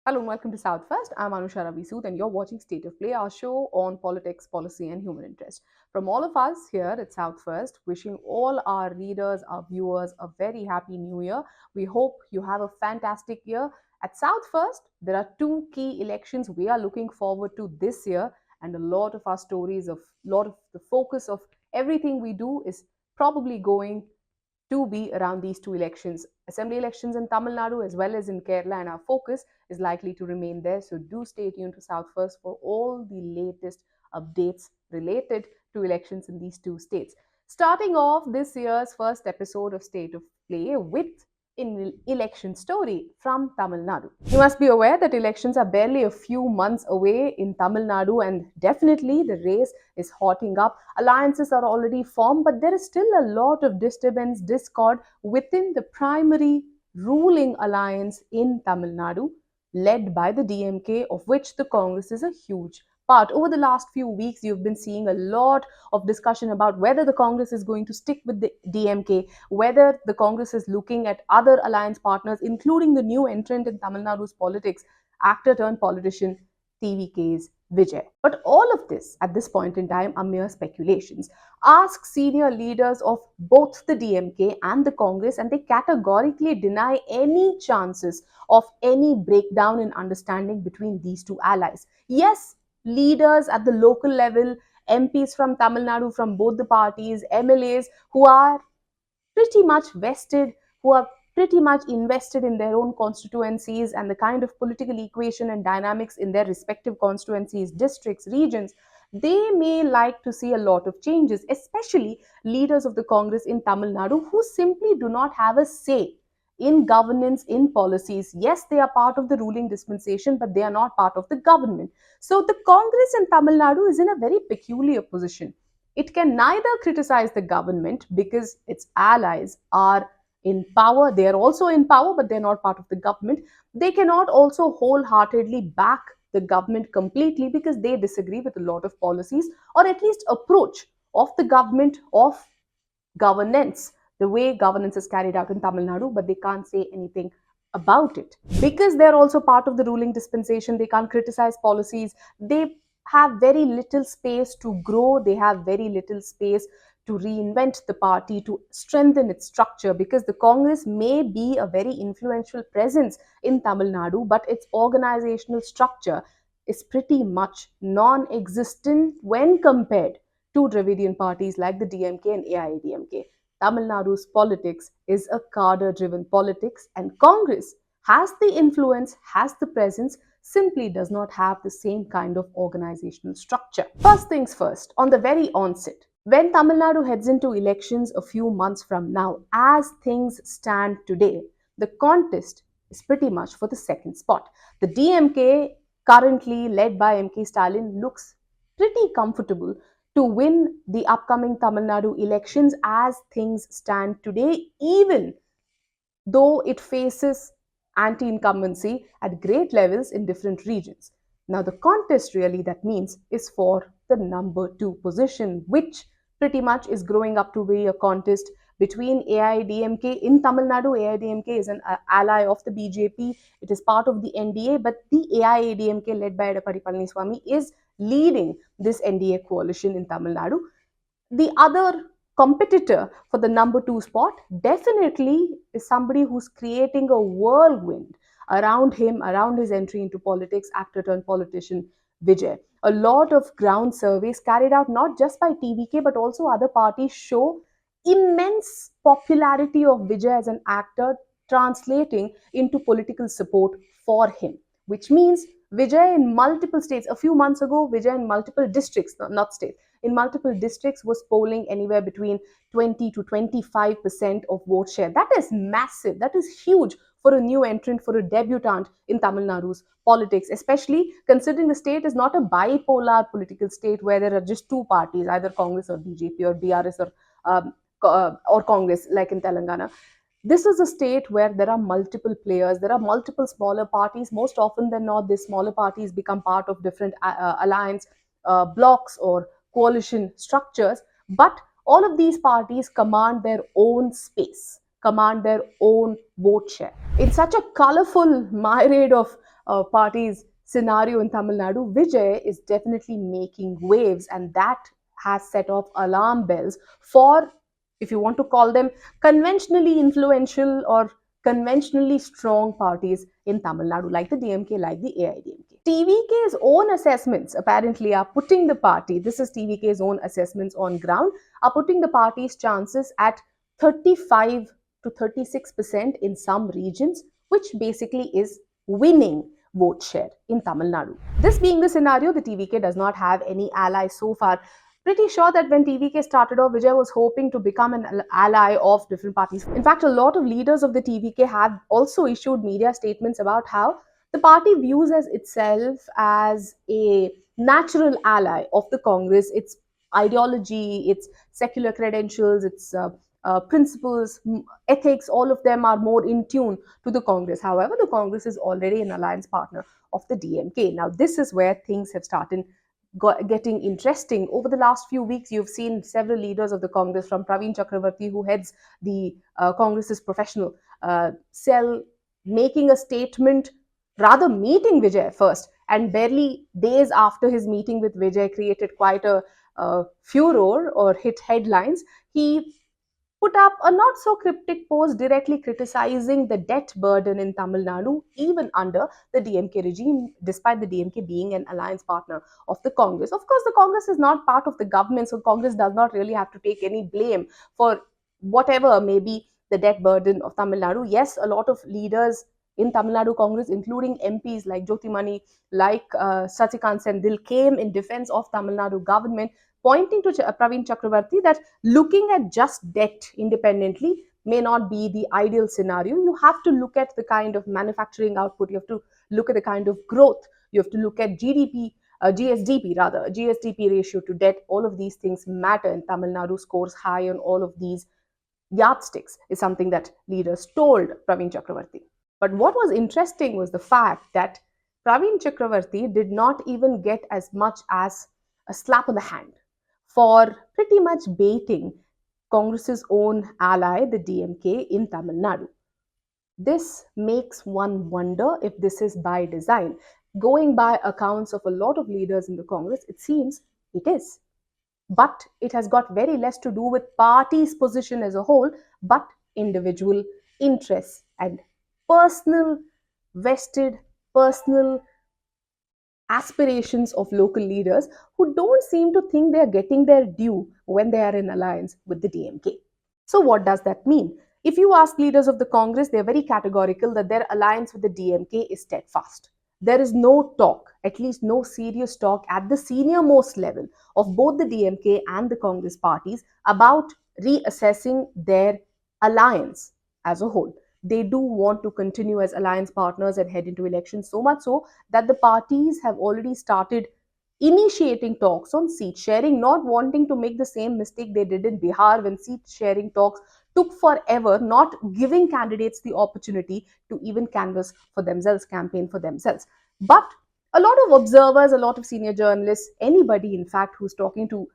Hello and welcome to South First. I'm Anusha Ravisud and you're watching State of Play, our show on politics, policy, and human interest. From all of us here at South First, wishing all our readers, our viewers a very happy new year. We hope you have a fantastic year. At South First, there are two key elections we are looking forward to this year, and a lot of our stories, a lot of the focus of everything we do is probably going to be around these two elections, assembly elections in Tamil Nadu as well as in Kerala, and our focus is likely to remain there. So do stay tuned to South First for all the latest updates related to elections in these two states. Starting off this year's first episode of State of Play with in election story from Tamil Nadu. You must be aware that elections are barely a few months away in Tamil Nadu, and definitely the race is hotting up. Alliances are already formed, but there is still a lot of disturbance, discord within the primary ruling alliance in Tamil Nadu, led by the DMK, of which the Congress is a huge part. Over the last few weeks, you've been seeing a lot of discussion about whether the Congress is going to stick with the DMK, whether the Congress is looking at other alliance partners, including the new entrant in Tamil Nadu's politics, actor turned politician TVK's Vijay. But all of this at this point in time are mere speculations. Ask senior leaders of both the DMK and the Congress, and they categorically deny any chances of any breakdown in understanding between these two allies. Yes, leaders at the local level, MPs from Tamil Nadu from both the parties, MLAs who are pretty much vested, who are pretty much invested in their own constituencies and the kind of political equation and dynamics in their respective constituencies, districts, regions, they may like to see a lot of changes, especially leaders of the Congress in Tamil Nadu who simply do not have a say in governance, in policies. Yes, they are part of the ruling dispensation, but they are not part of the government. So the Congress in Tamil Nadu is in a very peculiar position. It can neither criticize the government because its allies are in power. They are also in power, but they're not part of the government. They cannot also wholeheartedly back the government completely because they disagree with a lot of policies or at least approach of the government, of governance, the way governance is carried out in Tamil Nadu, but they can't say anything about it. Because they're also part of the ruling dispensation, they can't criticize policies. They have very little space to grow, they have very little space to reinvent the party, to strengthen its structure, because the Congress may be a very influential presence in Tamil Nadu, but its organizational structure is pretty much non existent when compared to Dravidian parties like the DMK and AIADMK. Tamil Nadu's politics is a cadre driven politics, and Congress has the influence, has the presence, simply does not have the same kind of organizational structure. First things first, on the very onset, when Tamil Nadu heads into elections a few months from now, as things stand today, the contest is pretty much for the second spot. The DMK, currently led by MK Stalin, looks pretty comfortable to win the upcoming Tamil Nadu elections as things stand today, even though it faces anti incumbency at great levels in different regions. Now, the contest really that means is for the number two position, which pretty much is growing up to be a contest between AIDMK in Tamil Nadu. AIDMK is an ally of the BJP. It is part of the NDA, but the AIADMK led by Edappadi Palaniswamy is leading this NDA coalition in Tamil Nadu. The other competitor for the number two spot definitely is somebody who's creating a whirlwind around him, around his entry into politics, actor turned politician Vijay. A lot of ground surveys carried out not just by TVK but also other parties show immense popularity of Vijay as an actor translating into political support for him, which means Vijay in multiple states. A few months ago, Vijay in multiple districts, not states, in multiple districts was polling anywhere between 20 to 25% of vote share. That is massive. That is huge for a new entrant, for a debutant in Tamil Nadu's politics, especially considering the state is not a bipolar political state where there are just two parties, either Congress or BJP or BRS or Congress, like in Telangana. This is a state where there are multiple players, there are multiple smaller parties. Most often than not, these smaller parties become part of different alliance blocks or coalition structures. But all of these parties command their own space, command their own vote share. In such a colorful myriad of party's scenario in Tamil Nadu, Vijay is definitely making waves, and that has set off alarm bells for, if you want to call them, conventionally influential or conventionally strong parties in Tamil Nadu, like the DMK, like the AIDMK. TVK's own assessments apparently are putting the party, this is TVK's own assessments on ground, are putting the party's chances at 35 to 36% in some regions, which basically is winning vote share in Tamil Nadu. This being the scenario, the TVK does not have any allies so far. Pretty sure that when TVK started off, Vijay was hoping to become an ally of different parties. In fact, a lot of leaders of the TVK have also issued media statements about how the party views as itself as a natural ally of the Congress. Its ideology, its secular credentials, its principles, ethics, all of them are more in tune to the Congress. However, the Congress is already an alliance partner of the DMK. Now, this is where things have started getting interesting. Over the last few weeks, you've seen several leaders of the Congress, from Praveen Chakravarti, who heads the Congress's professional cell, making a statement, rather meeting Vijay first, and barely days after his meeting with Vijay created quite a furor or hit headlines. He put up a not so cryptic post directly criticizing the debt burden in Tamil Nadu, even under the DMK regime, despite the DMK being an alliance partner of the Congress. Of course, the Congress is not part of the government, so Congress does not really have to take any blame for whatever may be the debt burden of Tamil Nadu. Yes, a lot of leaders in Tamil Nadu Congress, including MPs like Jyotimani, like Satikant Sendil, came in defense of Tamil Nadu government, pointing to Praveen Chakravarti that looking at just debt independently may not be the ideal scenario. You have to look at the kind of manufacturing output, you have to look at the kind of growth, you have to look at GDP, GSDP rather, GSDP ratio to debt. All of these things matter, and Tamil Nadu scores high on all of these yardsticks, is something that leaders told Praveen Chakravarti. But what was interesting was the fact that Praveen Chakravarti did not even get as much as a slap on the hand for pretty much baiting Congress's own ally, the DMK, in Tamil Nadu. This makes one wonder if this is by design. Going by accounts of a lot of leaders in the Congress, it seems it is. But it has got very less to do with party's position as a whole, but individual interests and personal, vested, personal aspirations of local leaders who don't seem to think they are getting their due when they are in alliance with the DMK. So, what does that mean? If you ask leaders of the Congress, they're very categorical that their alliance with the DMK is steadfast. There is no talk, at least no serious talk at the senior most level of both the DMK and the Congress parties about reassessing their alliance as a whole. They do want to continue as alliance partners and head into elections, so much so that the parties have already started initiating talks on seat sharing, not wanting to make the same mistake they did in Bihar when seat sharing talks took forever, not giving candidates the opportunity to even canvass for themselves, campaign for themselves. But a lot of observers, a lot of senior journalists, anybody in fact who's talking to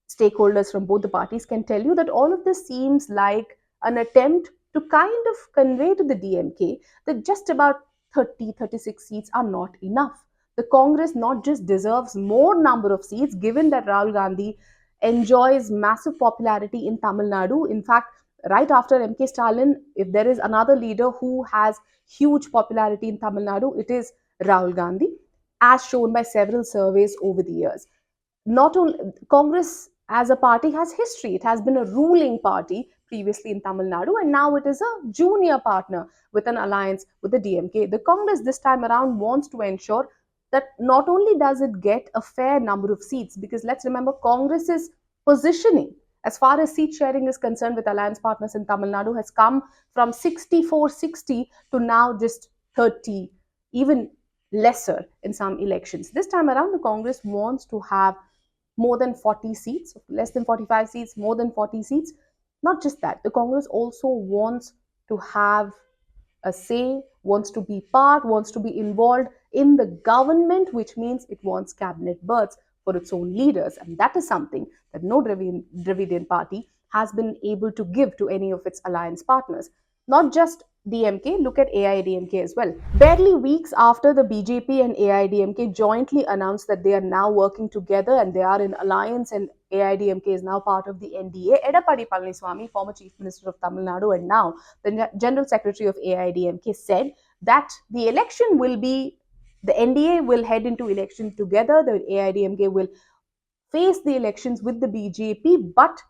stakeholders from both the parties can tell you that all of this seems like an attempt to kind of convey to the DMK that just about 30, 36 seats are not enough. The Congress not just deserves more number of seats, given that Rahul Gandhi enjoys massive popularity in Tamil Nadu. In fact, right after MK Stalin, if there is another leader who has huge popularity in Tamil Nadu, it is Rahul Gandhi, as shown by several surveys over the years. Not only Congress as a party has history, it has been a ruling party previously in Tamil Nadu, and now it is a junior partner with an alliance with the DMK. The Congress this time around wants to ensure that not only does it get a fair number of seats, because let's remember Congress's positioning as far as seat sharing is concerned with alliance partners in Tamil Nadu has come from 64-60 to now just 30, even lesser in some elections. This time around, the Congress wants to have more than 40 seats, less than 45 seats, more than 40 seats. Not just that, the Congress also wants to have a say, wants to be part, wants to be involved in the government, which means it wants cabinet berths for its own leaders. And that is something that no Dravidian party has been able to give to any of its alliance partners. Not just DMK, look at AIDMK as well. Barely weeks after the BJP and AIDMK jointly announced that they are now working together and they are in alliance, and AIDMK is now part of the NDA, Edapadi Palaniswamy, former Chief Minister of Tamil Nadu and now the General Secretary of AIDMK, said that the NDA will head into election together, the AIDMK will face the elections with the BJP, but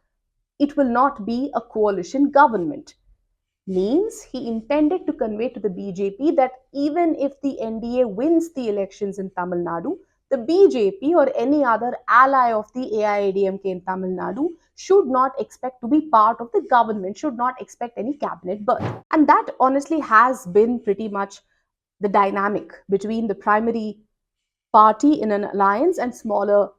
it will not be a coalition government. Means he intended to convey to the BJP that even if the NDA wins the elections in Tamil Nadu, the BJP or any other ally of the AIADMK in Tamil Nadu should not expect to be part of the government, should not expect any cabinet berth. And that honestly has been pretty much the dynamic between the primary party in an alliance and smaller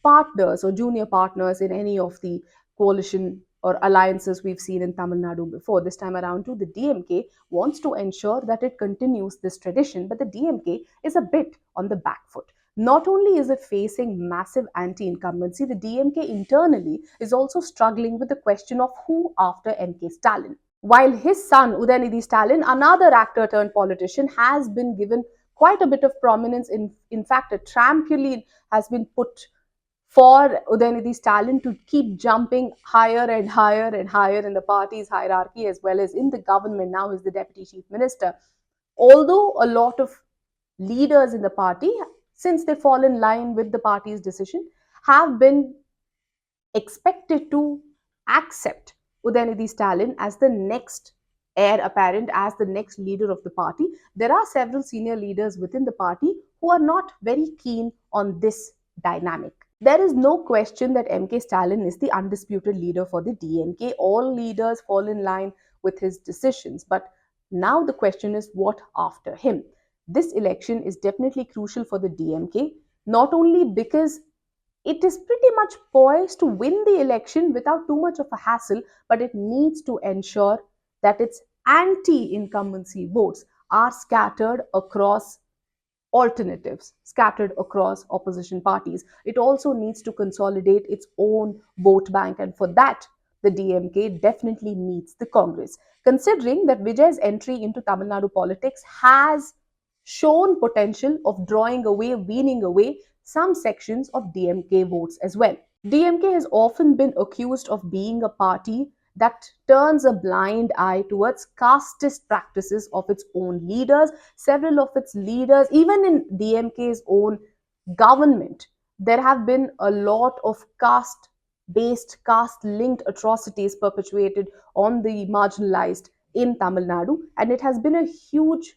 partners or junior partners in any of the coalition or alliances we've seen in Tamil Nadu before. This time around, too, the DMK wants to ensure that it continues this tradition, but the DMK is a bit on the back foot. Not only is it facing massive anti incumbency, the DMK internally is also struggling with the question of who after MK Stalin. While his son, Udaynidhi Stalin, another actor turned politician, has been given quite a bit of prominence. In fact, a trampoline has been put for Udaynidhi Stalin to keep jumping higher and higher and higher in the party's hierarchy as well as in the government. Now is the deputy chief minister. Although a lot of leaders in the party, since they fall in line with the party's decision, have been expected to accept Udaynidhi Stalin as the next heir apparent, as the next leader of the party, there are several senior leaders within the party who are not very keen on this dynamic. There is no question that MK Stalin is the undisputed leader for the DMK. All leaders fall in line with his decisions. But now the question is what after him? This election is definitely crucial for the DMK, not only because it is pretty much poised to win the election without too much of a hassle, but it needs to ensure that its anti incumbency votes are scattered across alternatives, scattered across opposition parties. It also needs to consolidate its own vote bank, and for that, the DMK definitely needs the Congress. Considering that Vijay's entry into Tamil Nadu politics has shown potential of drawing away, weaning away some sections of DMK votes as well. DMK has often been accused of being a party that turns a blind eye towards casteist practices of its own leaders. Several of its leaders, even in DMK's own government, there have been a lot of caste based, caste linked atrocities perpetuated on the marginalized in Tamil Nadu, and it has been a huge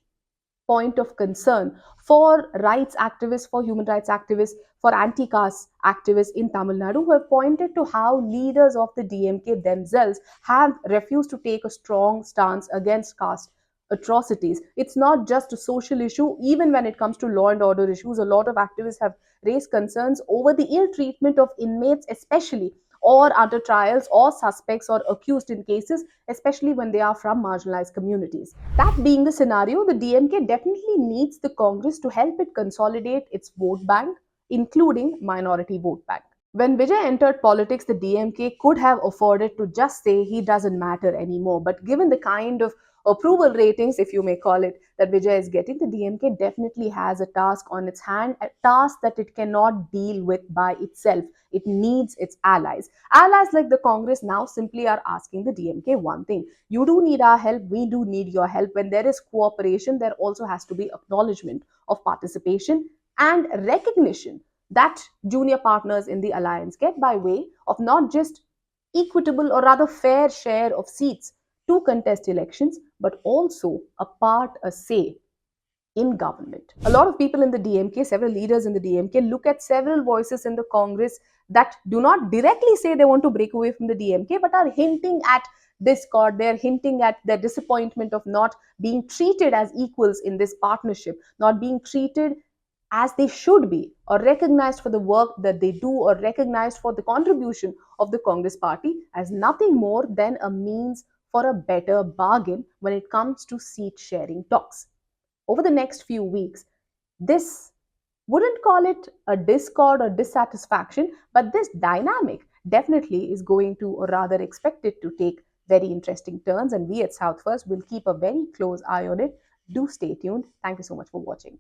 point of concern for rights activists, for human rights activists, for anti caste activists in Tamil Nadu, who have pointed to how leaders of the DMK themselves have refused to take a strong stance against caste atrocities. It's not just a social issue, even when it comes to law and order issues, a lot of activists have raised concerns over the ill treatment of inmates, especially or under trials or suspects or accused in cases, especially when they are from marginalized communities. That being the scenario, the DMK definitely needs the Congress to help it consolidate its vote bank, including minority vote bank. When Vijay entered politics, the DMK could have afforded to just say he doesn't matter anymore. But given the kind of approval ratings, if you may call it, that Vijay is getting, the DMK definitely has a task on its hand, a task that it cannot deal with by itself. It needs its allies. Allies like the Congress now simply are asking the DMK one thing: you do need our help, we do need your help. When there is cooperation, there also has to be acknowledgement of participation and recognition that junior partners in the alliance get by way of not just equitable or rather fair share of seats to contest elections, but also a part, a say in government. A lot of people in the DMK, several leaders in the DMK, look at several voices in the Congress that do not directly say they want to break away from the DMK, but are hinting at discord. They're hinting at their disappointment of not being treated as equals in this partnership, not being treated as they should be, or recognized for the work that they do, or recognized for the contribution of the Congress party as nothing more than a means for a better bargain when it comes to seat sharing talks. Over the next few weeks, this wouldn't call it a discord or dissatisfaction, but this dynamic definitely is going to, or rather expected to take very interesting turns, and we at South First will keep a very close eye on it. Do stay tuned. Thank you so much for watching.